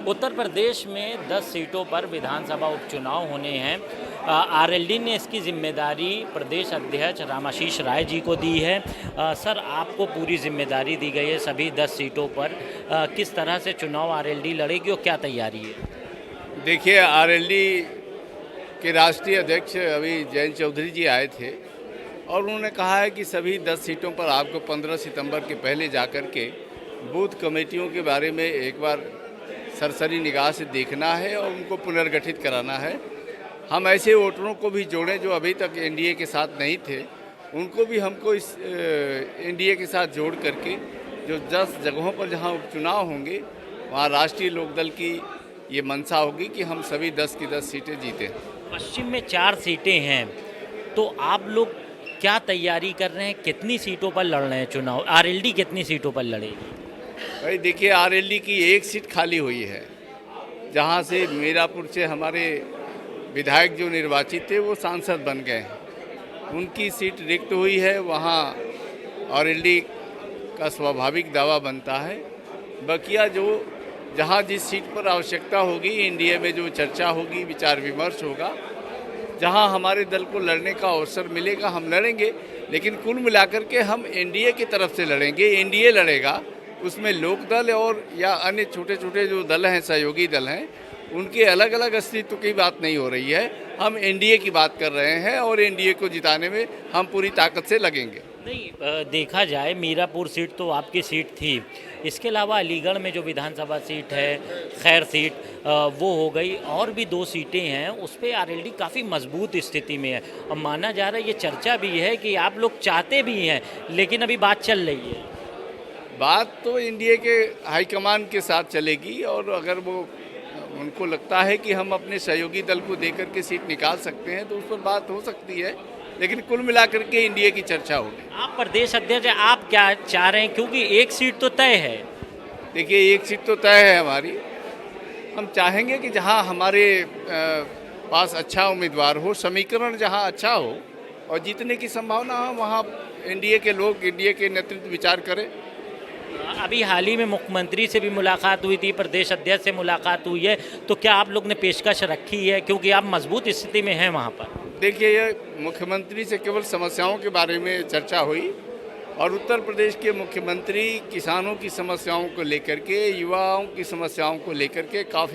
उत्तर प्रदेश में 10 सीटों पर विधानसभा उपचुनाव होने हैं। आरएलडी ने इसकी जिम्मेदारी प्रदेश अध्यक्ष रामाशीष राय जी को दी है। सर, आपको पूरी जिम्मेदारी दी गई है सभी 10 सीटों पर। किस तरह से चुनाव आरएलडी लड़ेगी और क्या तैयारी है? देखिए, आरएलडी के राष्ट्रीय अध्यक्ष अभी जयंत चौधरी जी आए थे और उन्होंने कहा है कि सभी 10 सीटों पर आपको 15 सितंबर के पहले जाकर के बूथ कमेटियों के बारे में एक बार सरसरी निगाह से देखना है और उनको पुनर्गठित कराना है। हम ऐसे वोटरों को भी जोड़ें जो अभी तक एनडीए के साथ नहीं थे, उनको भी हमको इस एनडीए के साथ जोड़ करके जो 10 जगहों पर जहां उपचुनाव होंगे वहां राष्ट्रीय लोकदल की ये मंशा होगी कि हम सभी 10 की 10 सीटें जीतें। पश्चिम में 4 सीटें हैं, तो आप लोग क्या तैयारी कर रहे हैं? कितनी सीटों पर लड़ रहे हैं चुनाव? आरएलडी कितनी सीटों पर लड़ेगी? भाई देखिए, आरएलडी की एक सीट खाली हुई है, जहां से मीरापुर से हमारे विधायक जो निर्वाचित थे वो सांसद बन गए हैं। उनकी सीट रिक्त हुई है, वहां आरएलडी का स्वाभाविक दावा बनता है। बकिया जो जहां जिस सीट पर आवश्यकता होगी, एनडीए में जो चर्चा होगी, विचार विमर्श होगा, जहां हमारे दल को लड़ने का अवसर मिलेगा हम लड़ेंगे। लेकिन कुल मिलाकर के हम एनडीए की तरफ से लड़ेंगे। एनडीए लड़ेगा, उसमें लोकदल और या अन्य छोटे छोटे जो दल हैं, सहयोगी दल हैं, उनके अलग अलग अस्तित्व की बात नहीं हो रही है। हम एनडीए की बात कर रहे हैं और एनडीए को जिताने में हम पूरी ताकत से लगेंगे। नहीं, देखा जाए मीरापुर सीट तो आपकी सीट थी, इसके अलावा अलीगढ़ में जो विधानसभा सीट है, खैर सीट वो हो गई, और भी 2 सीटें हैं, उस पर आरएलडी काफ़ी मजबूत स्थिति में है। अब माना जा रहा है, ये चर्चा भी है कि आप लोग चाहते भी हैं, लेकिन अभी बात चल रही है। बात तो एनडीए के हाईकमान के साथ चलेगी और अगर वो उनको लगता है कि हम अपने सहयोगी दल को देकर के सीट निकाल सकते हैं तो उस पर बात हो सकती है, लेकिन कुल मिलाकर के एनडीए की चर्चा होगी। आप प्रदेश अध्यक्ष हैं, आप क्या चाह रहे हैं? क्योंकि एक सीट तो तय है। देखिए, एक सीट तो तय है हमारी। हम चाहेंगे कि जहां हमारे पास अच्छा उम्मीदवार हो, समीकरण जहां अच्छा हो और जीतने की संभावना हो, वहां एनडीए के लोग, एनडीए के नेतृत्व विचार करें। अभी हाल ही में मुख्यमंत्री से भी मुलाकात हुई थी, प्रदेश अध्यक्ष से मुलाकात हुई है, तो क्या आप लोग ने पेशकश रखी है, क्योंकि आप मजबूत स्थिति में हैं वहाँ पर? देखिए, ये मुख्यमंत्री से केवल समस्याओं के बारे में चर्चा हुई और उत्तर प्रदेश के मुख्यमंत्री किसानों की समस्याओं को लेकर के, युवाओं की समस्याओं को लेकर के काफ़ी